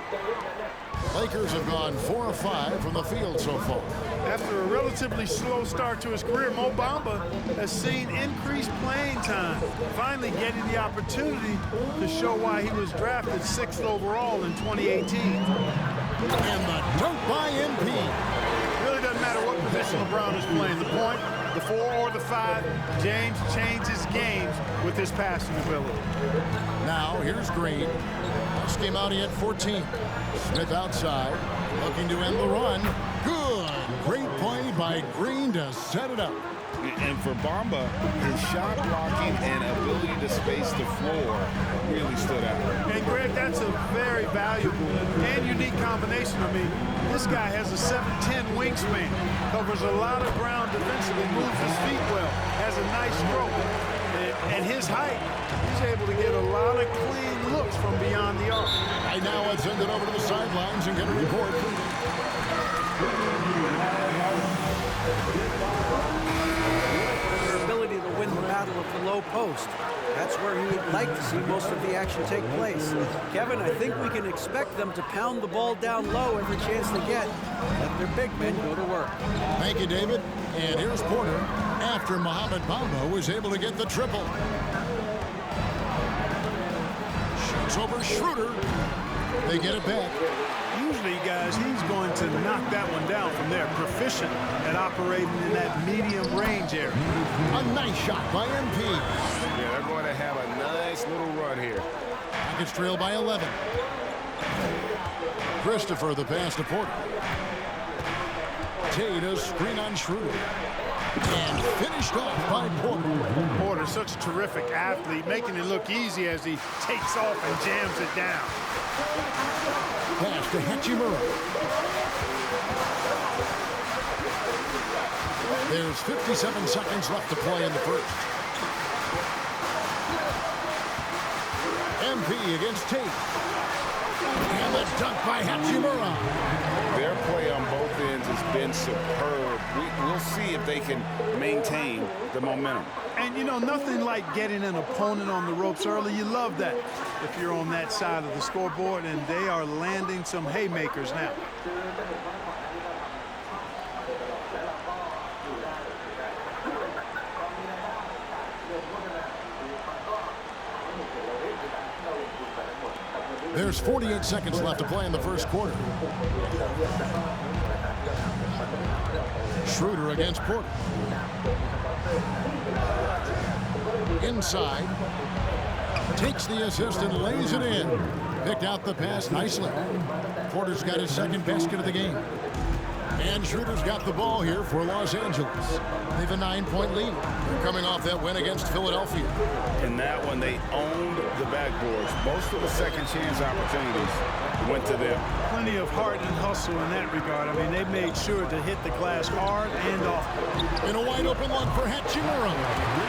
Lakers have gone 4 of 5 from the field so far. After a relatively slow start to his career, Mo Bamba has seen increased playing time, finally getting the opportunity to show why he was drafted 6th overall in 2018. And the dunk by MP. Really doesn't matter what position LeBron is playing, the point, the 4 or the 5, James changes games with his passing ability. Now, here's Green. Last game out, he had 14. Smith outside, looking to end the run. Good. Great play by Green to set it up. And for Bamba, his shot blocking and ability to space the floor really stood out. And Greg, that's a very valuable and unique combination. I mean, this guy has a 7'10" wingspan, covers a lot of ground defensively, moves his feet well, has a nice stroke. And his height, he's able to get a lot of clean looks from beyond the arc. Right now, let's send it over to the sidelines and get a report. Their ability to win the battle of the low post. That's where he would like to see most of the action take place. Kevin, I think we can expect them to pound the ball down low every chance they get. Let their big men go to work. Thank you, David. And here's Porter after Mohamed Bamba was able to get the triple. Shoots over Schroeder. They get it back. Usually, guys, he's going to knock that one down from there. Proficient at operating in that medium range area. A nice shot by MP. Yeah, they're going to have a nice little run here. Rockets trail by 11. Christopher the pass to Porter. Tate a screen on Schroeder. And finished off by Porter. Porter, such a terrific athlete, making it look easy as he takes off and jams it down. Pass to Hachimura. There's 57 seconds left to play in the first. MP against Tate. And the dunk by Hachimura. Their play on both ends has been superb. We'll see if they can maintain the momentum. And, you know, nothing like getting an opponent on the ropes early. You love that if you're on that side of the scoreboard, and they are landing some haymakers now. There's 48 seconds left to play in the first quarter. Schroeder against Porter. Inside. Takes the assist and lays it in. Picked out the pass nicely. Porter's got his second basket of the game. And Schroeder's got the ball here for Los Angeles. They have a 9-point lead. They're coming off that win against Philadelphia. In that one, they owned the backboards. Most of the second chance opportunities went to them. Plenty of heart and hustle in that regard. I mean, they made sure to hit the glass hard and often. In a wide open look for Hachimura.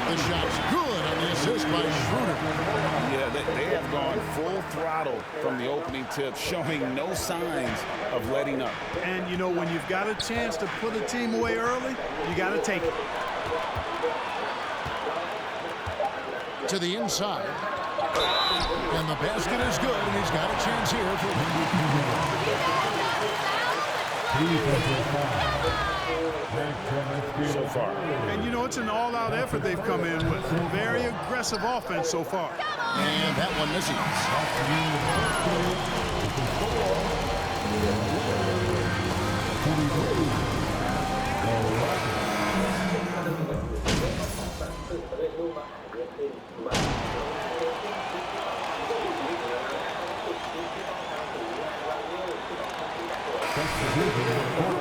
The shot's good on the assist by Schroeder. Yeah, they have gone full throttle from the opening tip, showing no signs of letting up. And, you know, when you've got a chance to put a team away early, you got to take it. To the inside. And the basket is good, and he's got a chance here for so far. And, you know, it's an all-out effort they've come in with. Very aggressive offense so far. And that one misses.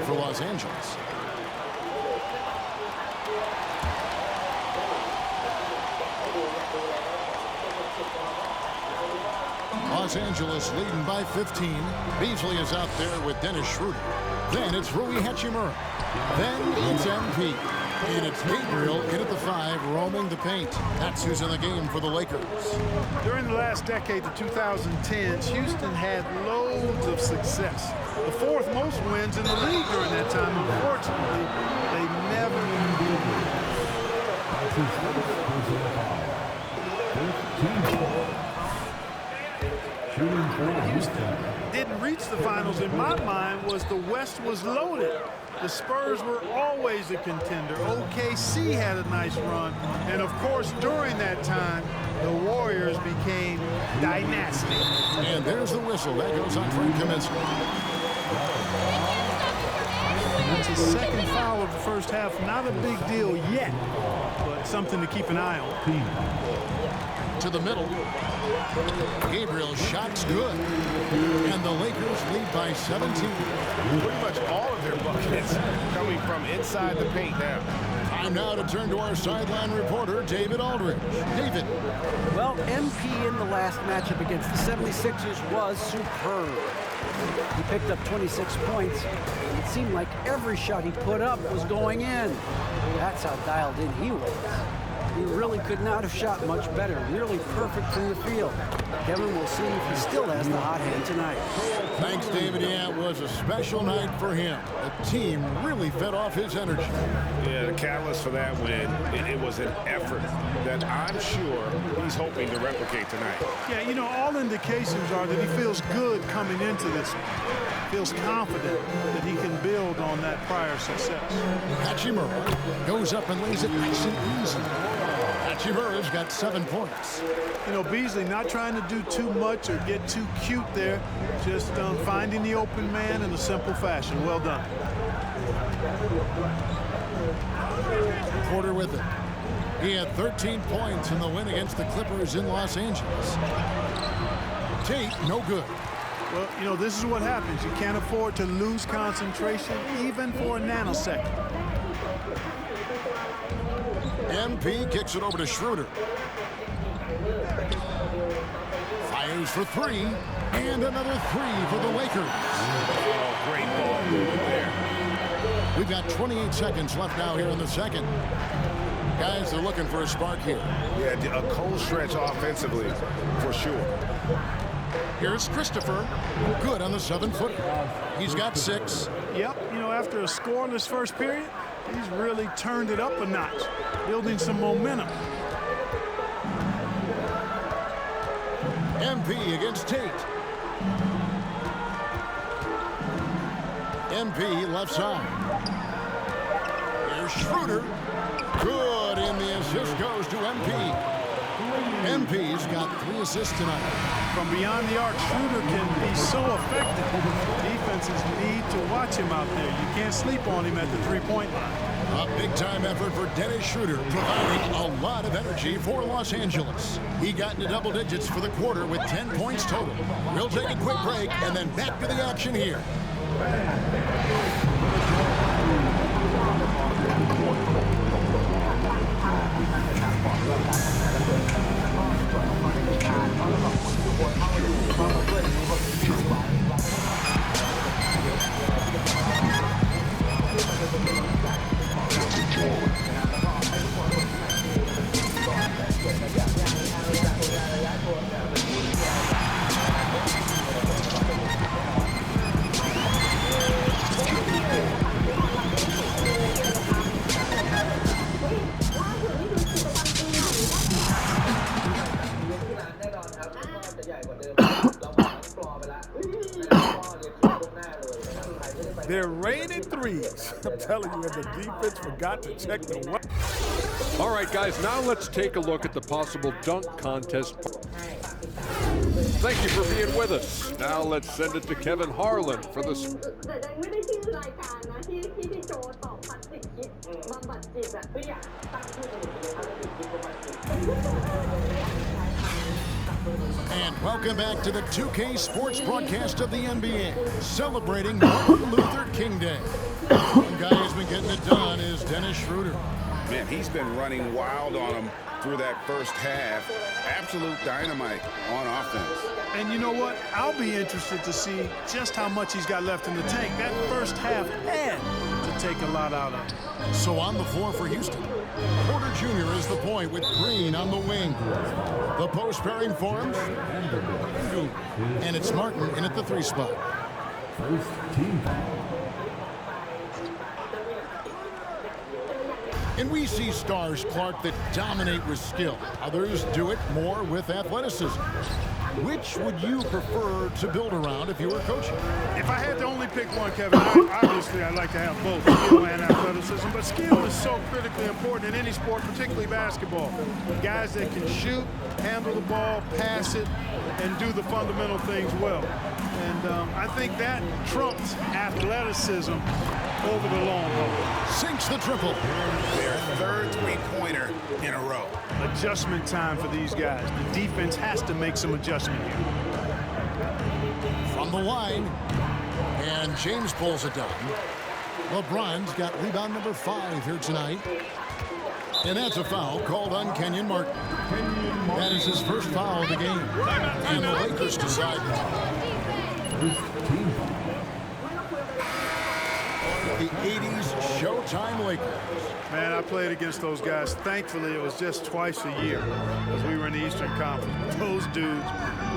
For Los Angeles. Los Angeles leading by 15. Beasley is out there with Dennis Schroeder. Then it's Rui Hachimura. Then it's MP. And it's Gabriel in at the 5, roaming the paint. That's who's in the game for the Lakers. During the last decade, the 2010s, Houston had loads of success. The 4th most wins in the league during that time. Unfortunately, they never Houston didn't reach the finals, in my mind, was the West was loaded. The Spurs were always a contender. OKC had a nice run. And, of course, during that time, the Warriors became dynastic. And there's the whistle. That goes on Frank Kaminsky. That's his second foul of the first half. Not a big deal yet, but something to keep an eye on. To the middle. Gabriel's shot's good. And the Lakers lead by 17. Pretty much all of their buckets coming from inside the paint now. Time now to turn to our sideline reporter, David Aldridge. David. Well, MP in the last matchup against the 76ers was superb. He picked up 26 points, and it seemed like every shot he put up was going in. That's how dialed in he was. He really could not have shot much better. Nearly perfect from the field. Kevin, will see if he still has the hot hand tonight. Thanks, David. Yeah, it was a special night for him. The team really fed off his energy. Yeah, the catalyst for that win, it was an effort that I'm sure he's hoping to replicate tonight. Yeah, you know, all indications are that he feels good coming into this one. Feels confident that he can build on that prior success. Hachimura goes up and lays it nice and easy. Hachimura's got 7 points. You know, Beasley not trying to do too much or get too cute there. Just finding the open man in a simple fashion. Well done. Porter with it. He had 13 points in the win against the Clippers in Los Angeles. Tate, no good. Well, you know, this is what happens. You can't afford to lose concentration even for a nanosecond. MP kicks it over to Schroeder. Fires for 3, and another 3 for the Lakers. Oh, great ball movement there. We've got 28 seconds left now here in the second. Guys are looking for a spark here. Yeah, a cold stretch offensively, for sure. Here's Christopher. Good on the 7-footer. He's got 6. Yep, you know, after a scoreless first period, he's really turned it up a notch, building some momentum. MP against Tate. MP left side. Here's Schroeder. Good, and the assist goes to MP. MP's got 3 assists tonight. From beyond the arc, Schroeder can be so effective. Defenses need to watch him out there. You can't sleep on him at the three-point line. A big-time effort for Dennis Schroeder, providing a lot of energy for Los Angeles. He got into double digits for the quarter with 10 points total. We'll take a quick break and then back to the action here. They're raining threes. I'm telling you, and the defense forgot to check the weapon. All right, guys, now let's take a look at the possible dunk contest. Thank you for being with us. Now let's send it to Kevin Harlan for this. And welcome back to the 2K Sports broadcast of the NBA, celebrating Martin Luther King Day. One guy who's been getting it done is Dennis Schroeder. Man, he's been running wild on him through that first half. Absolute dynamite on offense. And you know what? I'll be interested to see just how much he's got left in the tank. That first half had to take a lot out of him. So on the floor for Houston, Porter Jr. is the point with Green on the wing. The post pairing forms, and it's Martin in at the 3 spot. First team. And we see stars, Clark, that dominate with skill. Others do it more with athleticism. Which would you prefer to build around if you were coaching? If I had to only pick one, Kevin, obviously I'd like to have both skill and athleticism, but skill is so critically important in any sport, particularly basketball. Guys that can shoot, handle the ball, pass it, and do the fundamental things well. And I think that trumps athleticism over the long haul. Sinks the triple. Their third three-pointer in a row. Adjustment time for these guys. The defense has to make some adjustment here. From the line, and James pulls it down. LeBron's got rebound number 5 here tonight. And that's a foul called on Kenyon Martin. That is his first foul of the game. And the Lakers decide. The 80s Showtime Lakers. Man, I played against those guys. Thankfully, it was just twice a year as we were in the Eastern Conference. Those dudes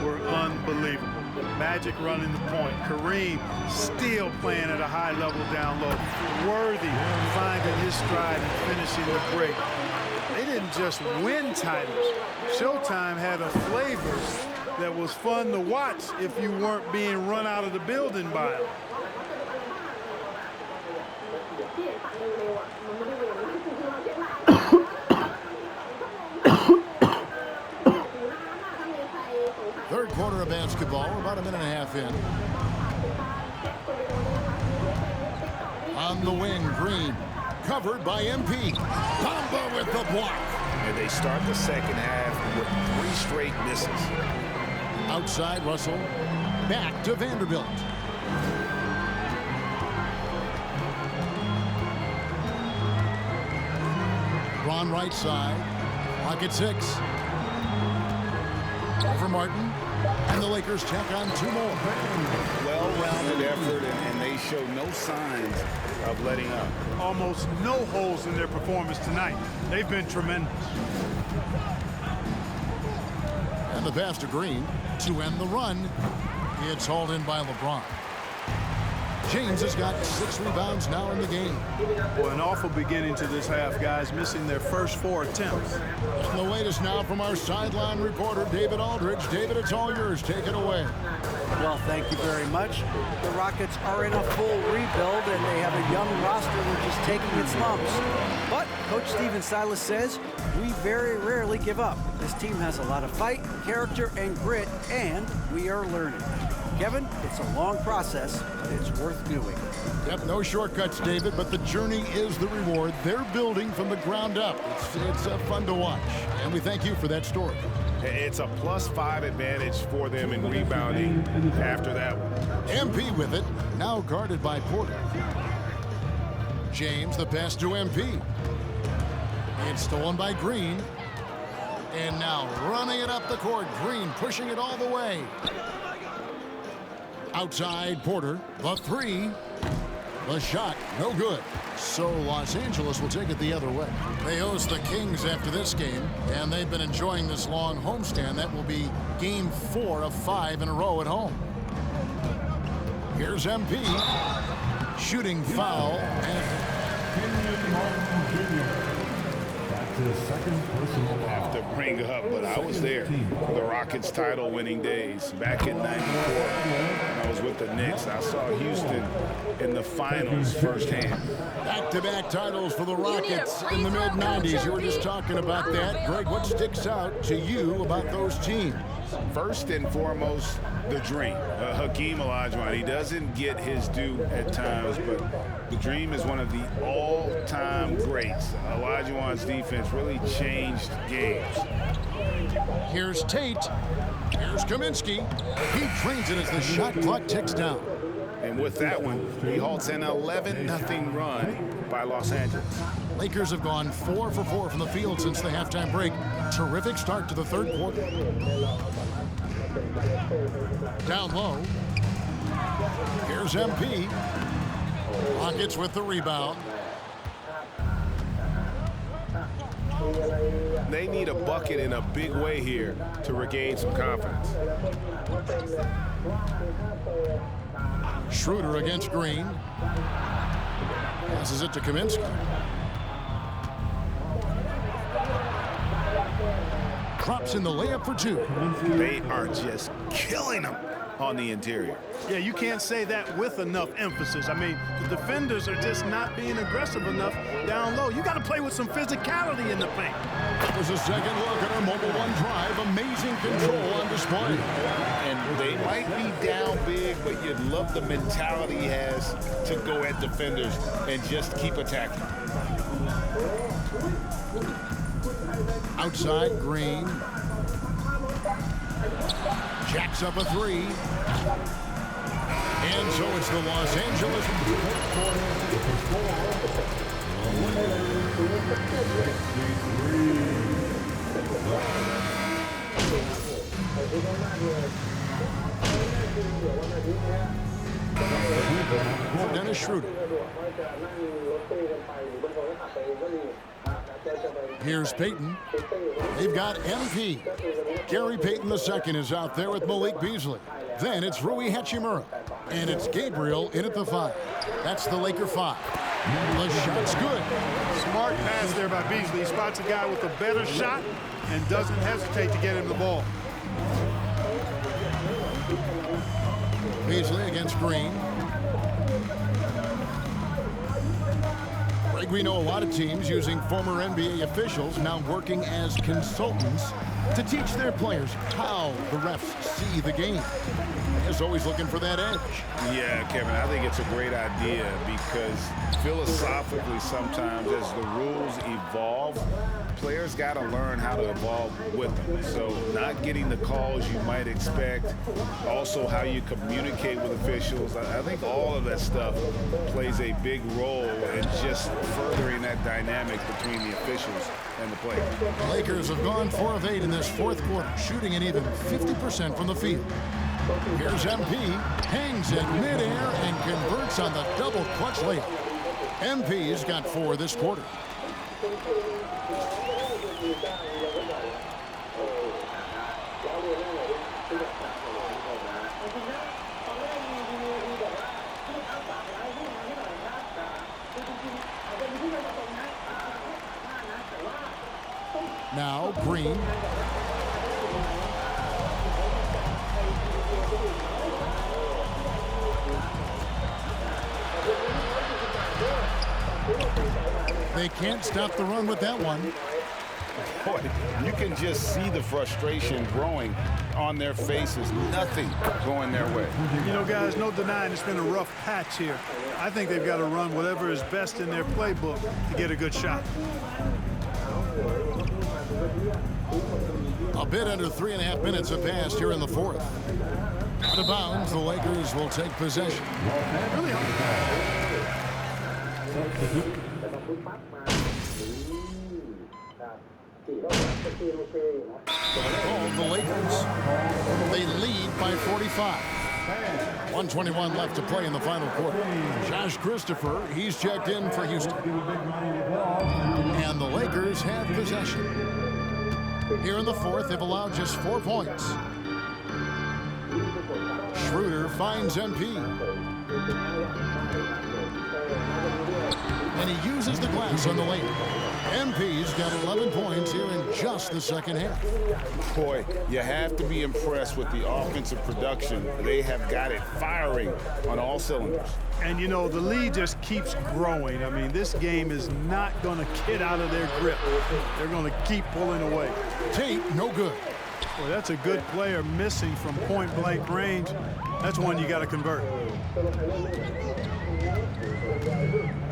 were unbelievable. Magic running the point. Kareem still playing at a high level down low. Worthy finding his stride and finishing the break. They didn't just win titles. Showtime had a flavor that was fun to watch if you weren't being run out of the building by them. Third quarter of basketball, about a minute and a half in. On the wing, Green, covered by MP. Bamba with the block. And they start the second half with 3 straight misses. Outside, Russell. Back to Vanderbilt. Ron right side. Clock at 6. over Martin. And the Lakers tack on 2 more. Well-rounded effort, and they show no signs of letting up. Almost no holes in their performance tonight. They've been tremendous. And the pass to Green to end the run. It's hauled in by LeBron. James has got 6 rebounds now in the game. Boy, an awful beginning to this half, guys, missing their first 4 attempts. And the latest now from our sideline reporter, David Aldridge. David, it's all yours. Take it away. Well, thank you very much. The Rockets are in a full rebuild, and they have a young roster which is taking its lumps. But Coach Stephen Silas says we very rarely give up. This team has a lot of fight, character, and grit, and we are learning. Kevin, it's a long process, but it's worth doing. Yep, no shortcuts, David, but the journey is the reward. They're building from the ground up. It's fun to watch, and we thank you for that story. It's a +5 advantage for them in rebounding after that one. MP with it, now guarded by Porter. James, the pass to MP. It's stolen by Green. And now running it up the court. Green pushing it all the way. Outside Porter, the 3. The shot, no good. So Los Angeles will take it the other way. They host the Kings after this game, and they've been enjoying this long homestand. That will be game 4 of 5 in a row at home. Here's MP. Shooting foul. Have to bring up, but I was there. The Rockets title-winning days back in '94. When I was with the Knicks, I saw Houston in the finals firsthand. Back-to-back titles for the Rockets in the mid-'90s. You were just talking about that. Greg, what sticks out to you about those teams? First and foremost, the Dream. Hakeem Olajuwon. He doesn't get his due at times, but the Dream is one of the all-time greats. Olajuwon's defense really changed games. Here's Tate. Here's Kaminsky. He trains it as the shot clock ticks down. And with that one, he halts an 11-0 run by Los Angeles. Lakers have gone 4 for 4 from the field since the halftime break. Terrific start to the third quarter. Down low. Here's MP. Rockets with the rebound. They need a bucket in a big way here to regain some confidence. Schroeder against Green. Passes it to Kaminsky. Drops in the layup for 2. They are just killing them on the interior. Yeah, you can't say that with enough emphasis. I mean, the defenders are just not being aggressive enough down low. You got to play with some physicality in the paint. There's a second look at our Mobile One drive. Amazing control on display. And they might be down big, but you'd love the mentality he has to go at defenders and just keep attacking. Outside, Green. Jacks up a 3. And so it's the Los Angeles. Dennis Schroeder. Here's Payton. They've got MP. Gary Payton II is out there with Malik Beasley. Then it's Rui Hachimura. And it's Gabriel in at the 5. That's the Laker 5. The shot's good. Smart pass there by Beasley. He spots a guy with a better shot and doesn't hesitate to get him the ball. Beasley against Green. Greg, we know a lot of teams using former NBA officials now working as consultants to teach their players how the refs see the game. Is always looking for that edge. Yeah, Kevin, I think it's a great idea because philosophically sometimes as the rules evolve, players got to learn how to evolve with them. So not getting the calls you might expect, also how you communicate with officials. I think all of that stuff plays a big role in just furthering that dynamic between the officials and the play. The Lakers have gone 4 of 8 in this fourth quarter, shooting an even 50% from the field. Here's MP, hangs in midair and converts on the double clutch layup. MP's got 4 this quarter. Now Green. They can't stop the run with that one. Boy, you can just see the frustration growing on their faces. Nothing going their way. You know, guys, no denying it's been a rough patch here. I think they've got to run whatever is best in their playbook to get a good shot. A bit under 3.5 minutes have passed here in the fourth. Out of bounds, the Lakers will take possession. Really? Oh, the Lakers. They lead by 45. 1:21 left to play in the final quarter. Josh Christopher, he's checked in for Houston. And the Lakers have possession. Here in the fourth, they've allowed just 4 points. Schroeder finds MP. And he uses the glass on the lane. MP's got 11 points here in just the second half. Boy, you have to be impressed with the offensive production. They have got it firing on all cylinders. And, you know, the lead just keeps growing. I mean, this game is not going to get out of their grip. They're going to keep pulling away. Tate, no good. Well, that's a good player missing from point-blank range. That's one you got to convert.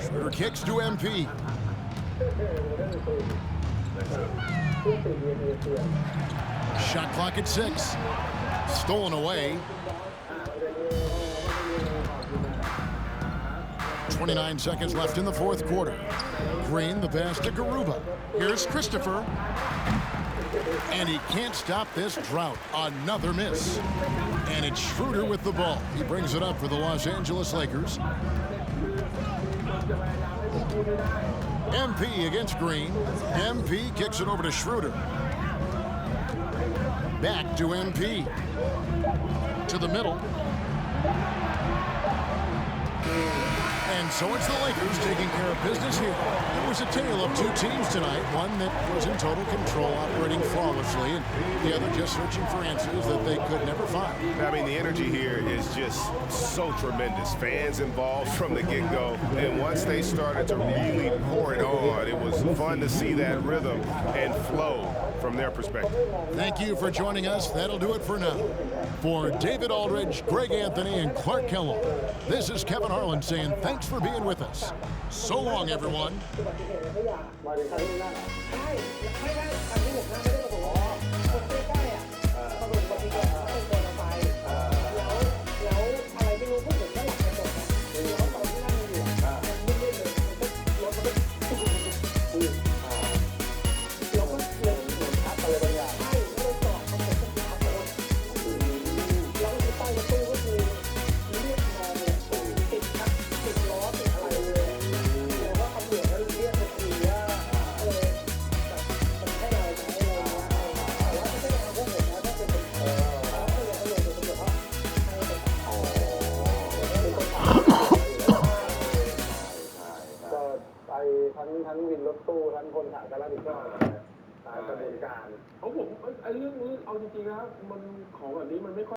Schroeder kicks to MP. Shot clock at 6. Stolen away. 29 seconds left in the fourth quarter. Green, the pass to Garuba. Here's Christopher. And he can't stop this drought. Another miss. And it's Schroeder with the ball. He brings it up for the Los Angeles Lakers. MP against Green. MP kicks it over to Schroeder. Back to MP. To the middle. And so it's the Lakers taking care of business here. It was a tale of 2 teams tonight. One that was in total control, operating flawlessly, and the other just searching for answers that they could never find. I mean, the energy here is just so tremendous. Fans involved from the get-go. And once they started to really pour it on, it was fun to see that rhythm and flow from their perspective. Thank you for joining us. That'll do it for now. For David Aldridge, Greg Anthony, and Clark Kellogg, this is Kevin Harlan saying thanks for being with us. So long, everyone.ทั้งวินรถตู้ทั้งคนขายก็รับผิดชอบตามกระบวนการของผมไอ้เรื่องนี้เอาจริงๆนะครับมันของแบบนี้มันไม่ค่อย